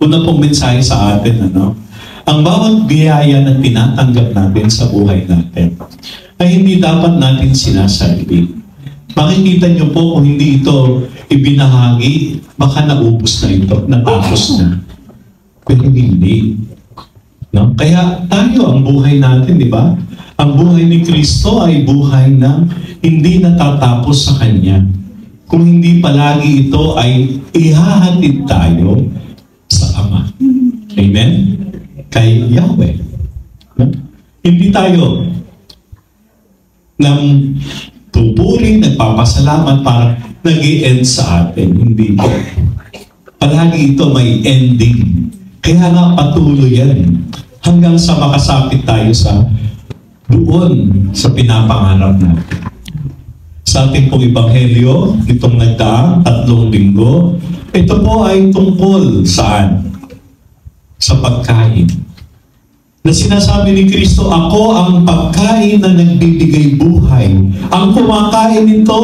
Una pong mensahe sa atin, ang bawat biyaya na tinatanggap natin sa buhay natin ay hindi dapat natin sinasarili. Makikita niyo po kung hindi ito ibinahagi, baka naubos na ito, natapos na. Pero hindi. No? Kaya tayo, ang buhay natin, di ba? Ang buhay ni Kristo ay buhay na hindi natatapos sa Kanya. Kung hindi palagi ito ay ihahatid tayo sa Ama. Amen? Kay Yahweh. No? Hindi tayo nang pupuri, nagpapasalamat para nag-i-end sa atin. Hindi po. Palagi ito may ending. Kaya nga patuloy yan. Hanggang sa makasapit tayo sa doon sa pinapangarap natin. Sa ating pong Ebanghelyo, itong nagdaang 3 linggo, ito po ay tungkol saan? Sa pagkain. Na sinasabi ni Kristo, ako ang pagkain na nagbibigay buhay. Ang kumakain nito,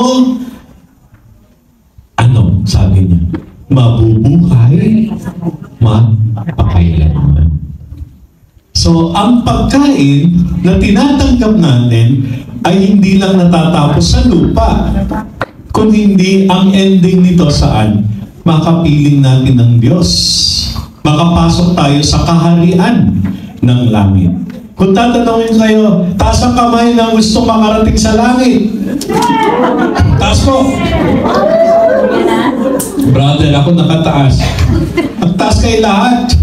sabi niya? Mabubuhay, mapakailanman. So, ang pagkain na tinatanggap natin ay hindi lang natatapos sa lupa, kung hindi ang ending nito saan? Makapiling natin ng Diyos. Makapasok tayo sa kaharian ng langit. Kung tatanungin kayo, taas ang kamay na gusto makarating sa langit. Taas ko. Brother, ako nakataas. Magtaas kayo lahat.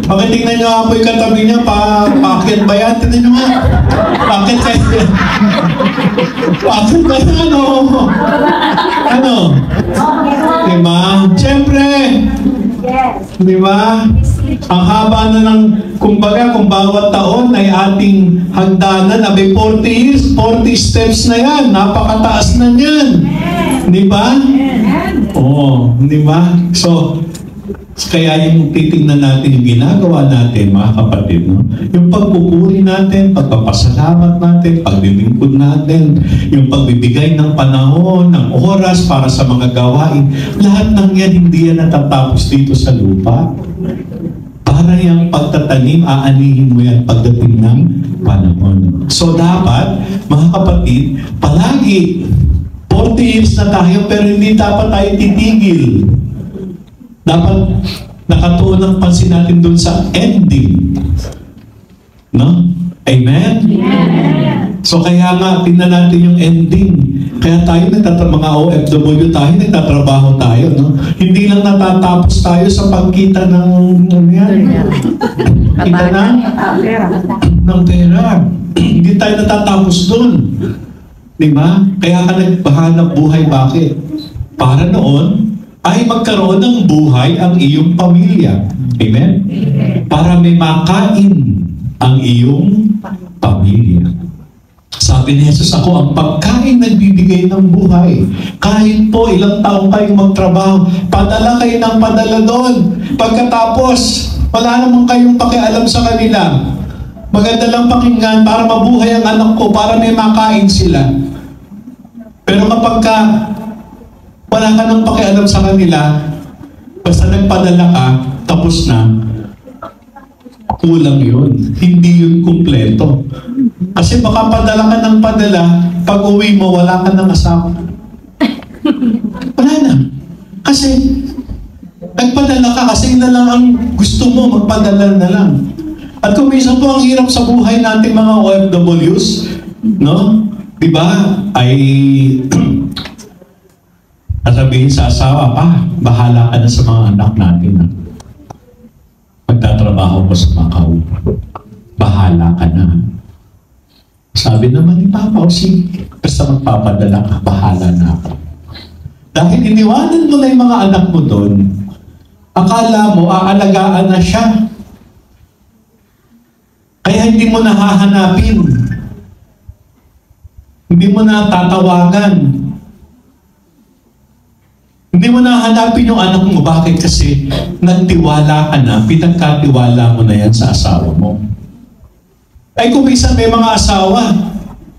Pakitignan nyo nga po yung katabi niya, pakit ba yan? Tignan nyo nga. Pakit kayo. Pakit ba yan? Diba? Siyempre. Diba? Ang haba na ng, kumbaga, kung bawat taon ay ating hagdanan, 40 years, 40 steps na yan. Napakataas na yan. Diba? Oo, diba? So, kaya yung titignan natin yung ginagawa natin, mga kapatid, yung pagpupuri natin, pagpapasalamat natin, paglilingkod natin, yung pagbibigay ng panahon, ng oras para sa mga gawain, lahat ng yan hindi yan natatapos dito sa lupa. Para yung pagtatanim, aanihin mo yan pagdating ng panahon. So dapat, mga kapatid, palagi 40 years na tayo pero hindi dapat tayo titigil. Dapat nakatuon ang pansin natin dun sa ending. No? Amen? Yeah. So kaya nga, tingnan natin yung ending. Kaya tayo, mga OFW tayo, nagtatrabaho tayo. No? Hindi lang natatapos tayo sa pagkita ng kita ng pera. Hindi tayo natatapos dun. Diba? Kaya ka nagbahanap buhay. Bakit? Para noon, ay magkaroon ng buhay ang iyong pamilya. Amen? Para may makain ang iyong pamilya. Sabi ni Jesus, ako ang pagkain nagbibigay ng buhay. Kahit po ilang taong kayong magtrabaho, padala kayo ng padala doon. Pagkatapos, wala namang kayong pakialam sa kanila. Maganda lang pakinggan para mabuhay ang anak ko, para may makain sila. Pero kapag wala ka nang pakialam sa kanila, basta nagpadala ka, tapos na, kulang yun. Hindi yun kumpleto. Kasi baka padala ka ng padala, pag uwi mo, wala ka ng asawa. Wala na. Kasi, nagpadala ka, kasi na lang ang gusto mo, magpadala na lang. At kung minsan po ang hirap sa buhay natin mga OFWs, no? Diba? Ay sabihin sa asawa, bahala ka na sa mga anak natin. Magtatrabaho ko sa Macau. Bahala ka na. Sabi naman ni Papa, sige, basta magpapadala ka, bahala na ako. Dahil iniwanan mo na yung mga anak mo doon, akala mo, aalagaan na siya. Kaya hindi mo na hahanapin. Hindi mo na tatawagan. Hindi mo na hanapin yung anak mo. Bakit? Kasi nagtiwala ka na, pinagkatiwala mo na yan sa asawa mo. Ay kung minsan may mga asawa,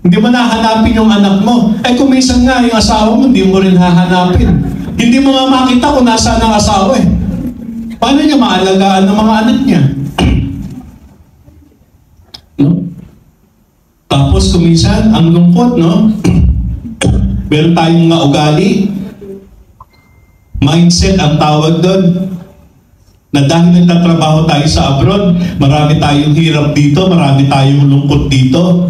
hindi mo na hanapin yung anak mo. Ay kung minsan nga yung asawa mo, hindi mo rin hahanapin. Hindi mo nga makita kung nasaan ang asawa eh. Paano niya maalagaan ng mga anak niya? No? Tapos kuminsan, ang lungkot, no? Meron tayong mga ugali. Mindset ang tawag doon. Na dahil nagtatrabaho tayo sa abroad, marami tayong hirap dito, marami tayong lungkot dito.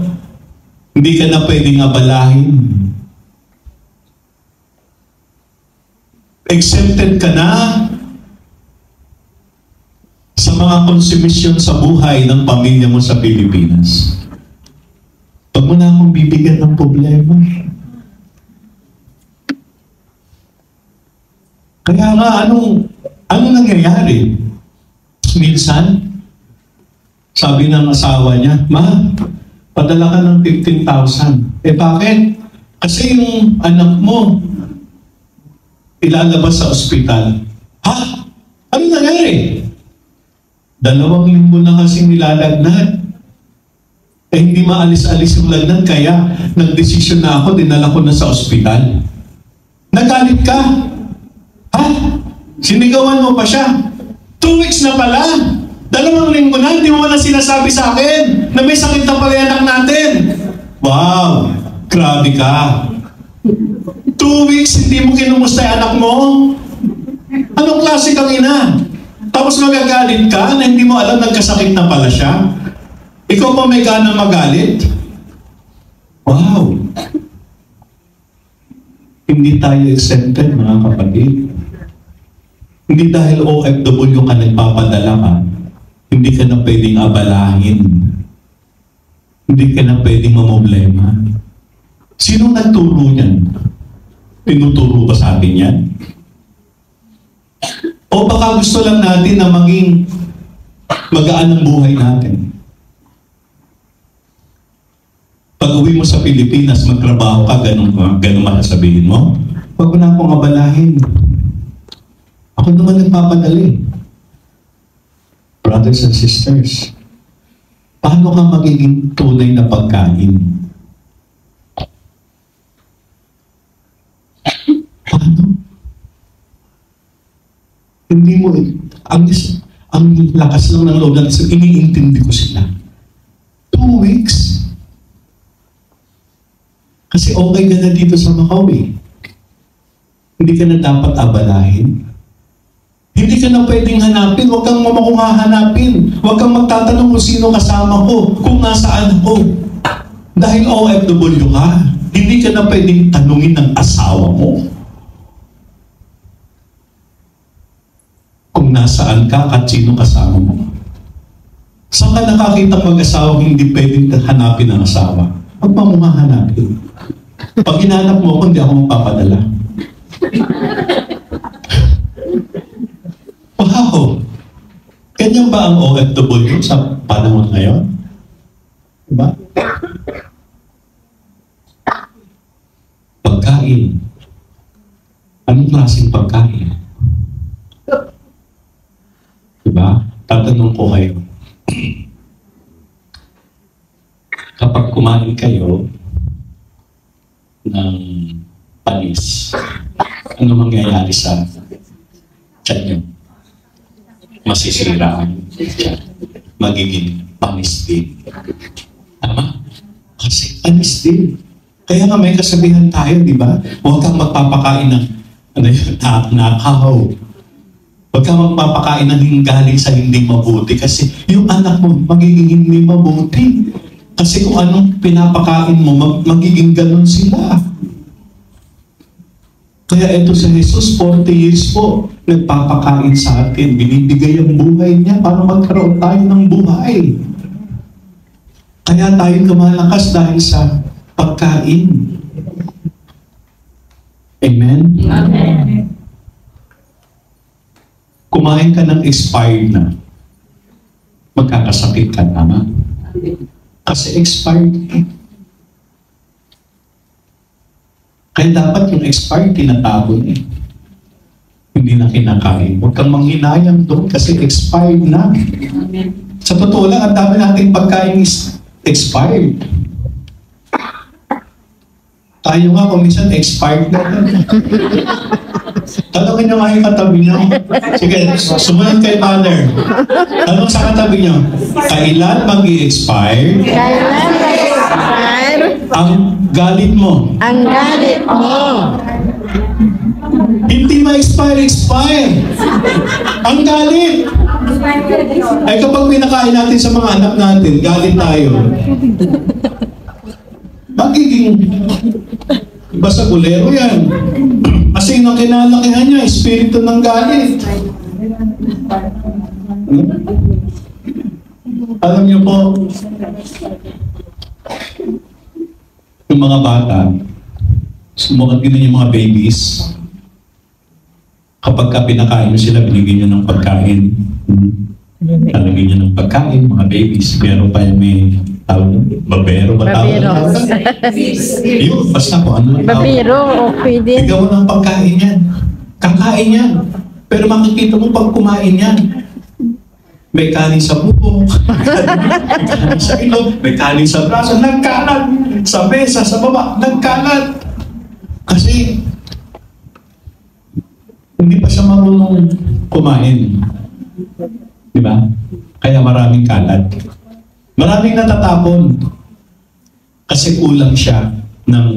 Hindi ka na pwedeng abalahin. Exempted ka na sa mga konsumisyon sa buhay ng pamilya mo sa Pilipinas. Huwag mo na akong bibigyan ng problema. Kaya nga, anong nangyayari? Minsan, sabi ng asawa niya, "Ma, padala ka ng 15,000. Eh bakit? Kasi yung anak mo, ilalabas sa ospital. Ha? Ano nangyari? 2 linggo na kasing nilalagnat. Eh hindi maalis-alis yung lagnat, kaya nagdesisyon na ako, dinala ko na sa ospital. Nagalit ka? Ha? Sinigawan mo pa siya? 2 weeks na pala. 2 linggo na, hindi mo na sinasabi sa akin na may sakit na pala yung anak natin. Wow, grabe ka. 2 weeks, hindi mo kinumusta yung anak mo? Anong klase kang ina? Tapos magagalit ka na hindi mo alam nagkasakit na pala siya? Ikaw pa may ganang magalit? Wow. Hindi tayo exempted, mga kapatid. Hindi dahil OFW ka nagpapadala ka, hindi ka na pwedeng abalahin. Hindi ka na pwedeng mamblema. Sino nagturo niyan? Tinuturo ba sa atin yan? O baka gusto lang natin na maging magaan ang buhay natin. Pag uwi mo sa Pilipinas, magtrabaho ka, ganun masasabihin mo? Huwag mo na akong abalahin. Ako naman nagpapadali. Brothers and sisters, paano ka magiging tunay na pagkain? Paano? Hindi mo, ang lakas lang ng loob natin, iniintindi ko sila. 2 weeks? Kasi okay ka na dito sa Macau eh. Hindi ka na dapat abalahin. Hindi ka na pwedeng hanapin. Huwag kang hahanapin. Huwag kang magtatanong kung sino kasama ko, kung nasaan ako. Dahil OFW ka, hindi ka na pwedeng tanungin ng asawa mo kung nasaan ka at sino kasama mo. Saan ka nakakita mag-asawa hindi pwedeng hanapin ng asawa? Huwag pa mo hahanapin. Pag hinanap mo ako, hindi ako magpapadala. Wow! Ganyan ba ang OFW sa panahon ngayon? Diba? Pagkain. Anong klaseng pagkain? Diba? Tatanong ko kayo. Kapag kumain kayo ng panis, ano mangyayari sa tiyan nyo? Masisira ang tiyan. Magiging panis din. Tama? Kasi panis din. Kaya nga may kasabihan tayo, di ba? Huwag kang magpapakain ng nakaw. Huwag kang magpapakain ng galing sa hindi mabuti kasi yung anak mo magiging hindi mabuti. Kasi kung anong pinapakain mo, magiging ganun sila. Kaya ito si Jesus, 40 years po, nagpapakain sa atin. Binibigay ang buhay niya para magkaroon tayo ng buhay. Kaya tayo lumalakas dahil sa pagkain. Amen? Amen. Kumain ka ng expired na, magkakasakit ka, tama? Kasi expired eh. Kaya dapat yung expired tinatapon eh. Hindi na kinakain. Huwag kang manghinayang doon kasi expired na. Sa totoo lang, ang dami nating pagkain is expired. Tayo nga kung minsan expired na. Tanongin niyo nga yung katabi niyo. Sige, sumunod kay Father. Tanong sa katabi niyo, kailan mag-i-expire Kailan mag-expire ang galit mo? ang galit mo? Hindi ma-expire. Ang galit. Ay kapag pinakain natin sa mga anak natin, galit tayo. Magiging basta gulero yan. Kasi nang kinalakihan niya, espiritu ng galit. Alam niyo po, yung mga bata, sumukat din yung mga babies, kapag ka pinakain nyo sila, binigyan nyo ng pagkain. Talagyan nyo ng pagkain, mga babies. Pero pa yung may tawag, babero ba tawag? Yun, basta po, ano lang tawag? Babiro, okay din. Bigyan mo ng pagkain yan. Kakain yan. Pero makikita mo pag kumain yan, may kanin sa buko, may kanin sa ilog, may kanin sa braso, nagkalat. Sa mesa, sa baba, nagkalat. Kasi, hindi pa siya marunong kumain. Di ba? Kaya maraming kalat. Maraming natatapon. Kasi kulang siya ng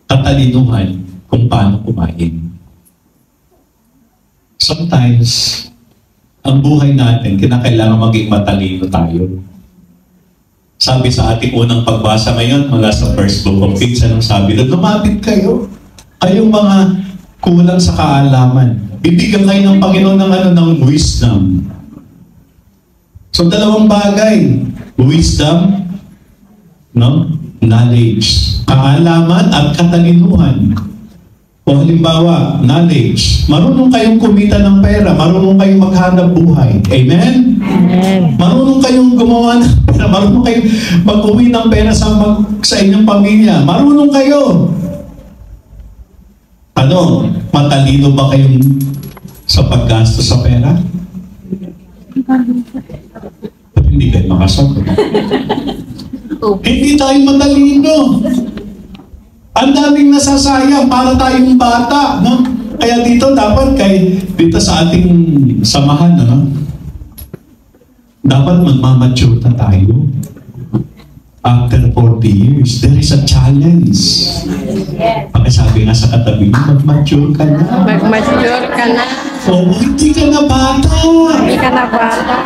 katalinuhan kung paano kumain. Sometimes, ang buhay natin, kinakailangan maging matalino tayo. Sabi sa ating unang pagbasa ngayon, mula sa first book of Kings, anong sabi doon? Lumapit kayo. Kayong mga kulang sa kaalaman. Bibigyan kayo ng Panginoon ng wisdom. So, dalawang bagay. Wisdom, no? Knowledge. Kaalaman at katalinuhan. O halimbawa, knowledge. Marunong kayong kumita ng pera. Marunong kayong maghanap buhay. Amen? Amen. Marunong kayong gumawa ng pera. Marunong kayong mag-uwi ng pera sa inyong pamilya. Marunong kayo. Ano? Matalino ba kayong sa paggasto sa pera? Hindi kayo makasagot. Hindi tayo matalino. Ang daming nasasayang para tayong bata, no? Kaya dito dapat dito sa ating samahan, no? Dapat magmamature na tayo. After 40 years, there is a challenge. Pagkasabi nga sa katabi mo, mag-mature ka na. Mag-mature ka na. Oo, hindi ka na bata. Hindi ka na bata.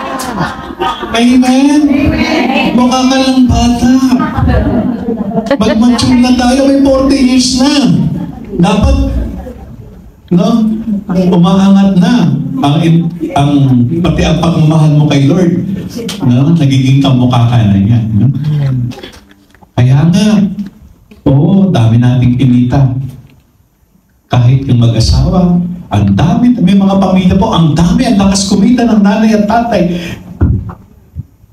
Amen? Mukha ka lang bata. Mag-mature na tayo, may 40 years na. Dapat, no? Umaangat na. Pati ang pagmamahal mo kay Lord, no? Nagiging kamukha ka na yan. No? Kaya nga, oo, dami nating kinita. Kahit yung mag-asawa, ang dami, may mga pamilya po, ang dami, ang lakas kumita ng nanay at tatay.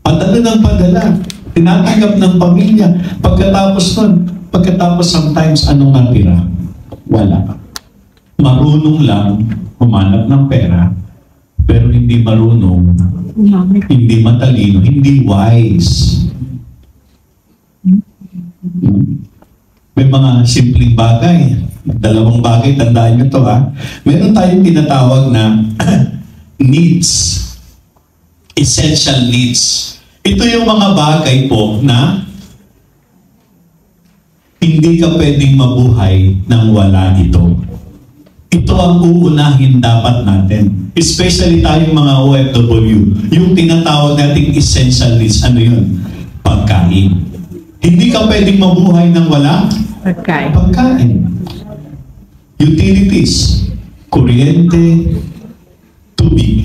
Padala ng padala. Tinatanggap ng pamilya. Pagkatapos sometimes, anong natira? Wala. Marunong lang humanap ng pera, pero hindi marunong, hindi matalino, hindi wise. May mga simpleng bagay. Dalawang bagay, tandaan nyo to ha. Meron tayong tinatawag na needs. Essential needs. Ito yung mga bagay po na hindi ka pwedeng mabuhay nang wala ito. Ito ang uunahin dapat natin. Especially tayong mga OFW. Yung tinatawag nating essential needs, ano yun? Pagkain. Hindi ka pwedeng mabuhay nang wala Pagkain. pagkain. Utilities. Kuryente, tubig.